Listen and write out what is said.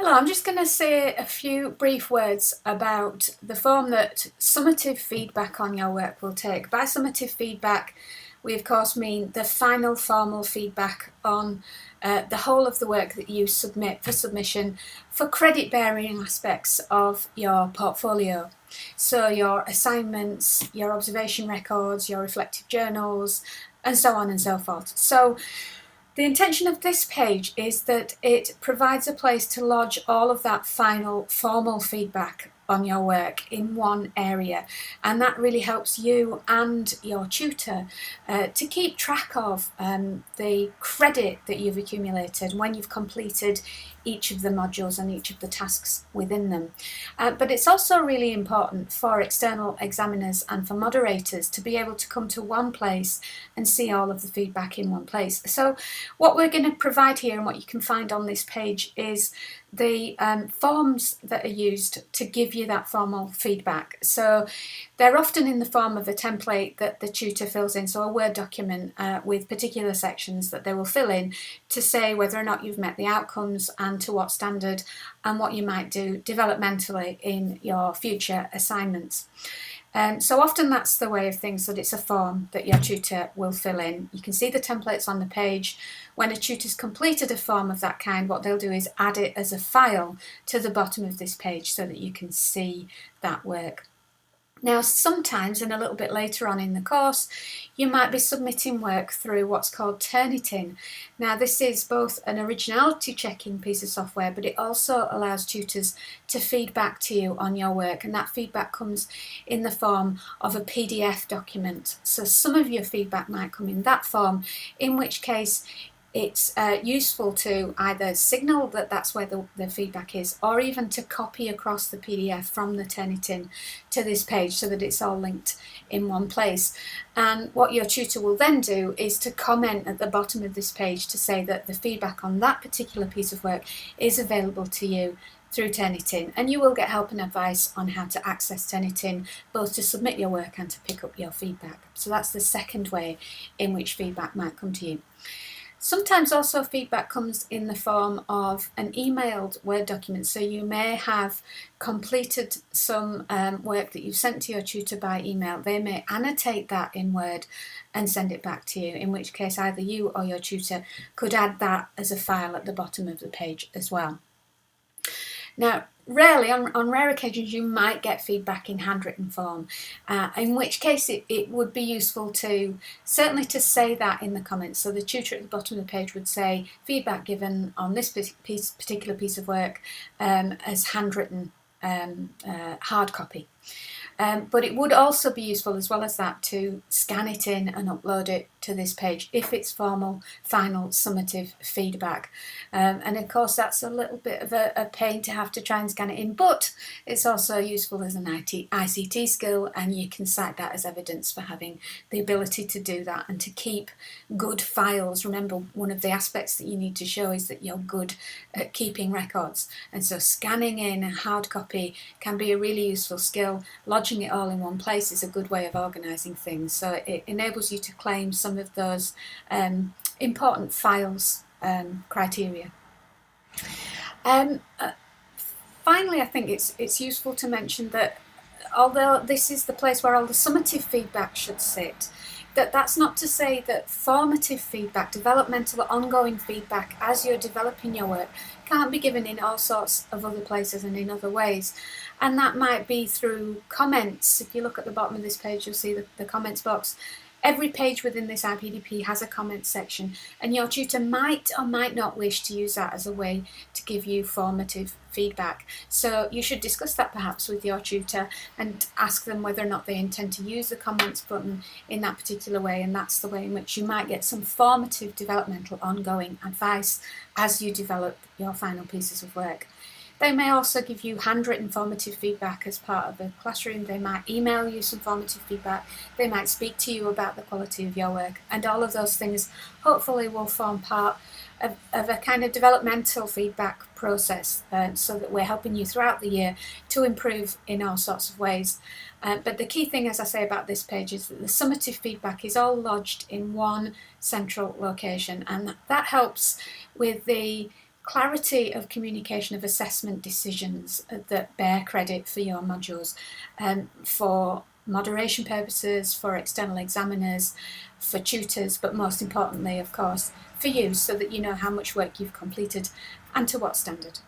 Hello, I'm just going to say a few brief words about the form that summative feedback on your work will take. By summative feedback, we of course mean the final formal feedback on the whole of the work that you submit for submission for credit-bearing aspects of your portfolio. So your assignments, your observation records, your reflective journals, and so on and so forth. So the intention of this page is that it provides a place to lodge all of that final formal feedback on your work in one area, and that really helps you and your tutor to keep track of the credit that you've accumulated when you've completed each of the modules and each of the tasks within them. But it's also really important for external examiners and for moderators to be able to come to one place and see all of the feedback in one place. So what we're going to provide here and what you can find on this page is the forms that are used to give you that formal feedback. So they're often in the form of a template that the tutor fills in, so a Word document with particular sections that they will fill in to say whether or not you've met the outcomes and to what standard and what you might do developmentally in your future assignments. So often that's the way of things, that it's a form that your tutor will fill in. You can see the templates on the page. When a tutor's completed a form of that kind, what they'll do is add it as a file to the bottom of this page so that you can see that work. Now, sometimes, and a little bit later on in the course, you might be submitting work through what's called Turnitin. Now, this is both an originality checking piece of software, but it also allows tutors to feed back to you on your work, and that feedback comes in the form of a PDF document. So some of your feedback might come in that form, in which case it's useful to either signal that that's where the feedback is, or even to copy across the PDF from the Turnitin to this page so that it's all linked in one place. And what your tutor will then do is to comment at the bottom of this page to say that the feedback on that particular piece of work is available to you through Turnitin, and you will get help and advice on how to access Turnitin, both to submit your work and to pick up your feedback. So that's the second way in which feedback might come to you. Sometimes also feedback comes in the form of an emailed Word document. So you may have completed some work that you've sent to your tutor by email. They may annotate that in Word and send it back to you, in which case either you or your tutor could add that as a file at the bottom of the page as well. Now, rarely, on rare occasions, you might get feedback in handwritten form, in which case it would be useful to certainly to say that in the comments. So the tutor at the bottom of the page would say, feedback given on this particular piece of work as handwritten hard copy. But it would also be useful, as well as that, to scan it in and upload it to this page if it's formal, final, summative feedback. And of course that's a little bit of a pain to have to try and scan it in, but it's also useful as an ICT skill, and you can cite that as evidence for having the ability to do that and to keep good files. Remember, one of the aspects that you need to show is that you're good at keeping records, and so scanning in a hard copy can be a really useful skill. Lodging it all in one place is a good way of organising things, so it enables you to claim some of those important files criteria. Finally, I think it's useful to mention that although this is the place where all the summative feedback should sit, that's not to say that formative feedback, developmental ongoing feedback as you're developing your work, can't be given in all sorts of other places and in other ways. And that might be through comments. If you look at the bottom of this page, you'll see the comments box. Every page within this IPDP has a comment section, and your tutor might or might not wish to use that as a way to give you formative feedback. So you should discuss that perhaps with your tutor and ask them whether or not they intend to use the comments button in that particular way, and that's the way in which you might get some formative developmental ongoing advice as you develop your final pieces of work. They may also give you handwritten formative feedback as part of the classroom. They might email you some formative feedback. They might speak to you about the quality of your work. And all of those things hopefully will form part of a kind of developmental feedback process, so that we're helping you throughout the year to improve in all sorts of ways. But the key thing, as I say, about this page is that the summative feedback is all lodged in one central location, and that helps with the clarity of communication of assessment decisions that bear credit for your modules, for moderation purposes, for external examiners, for tutors, but most importantly, of course, for you, so that you know how much work you've completed and to what standard.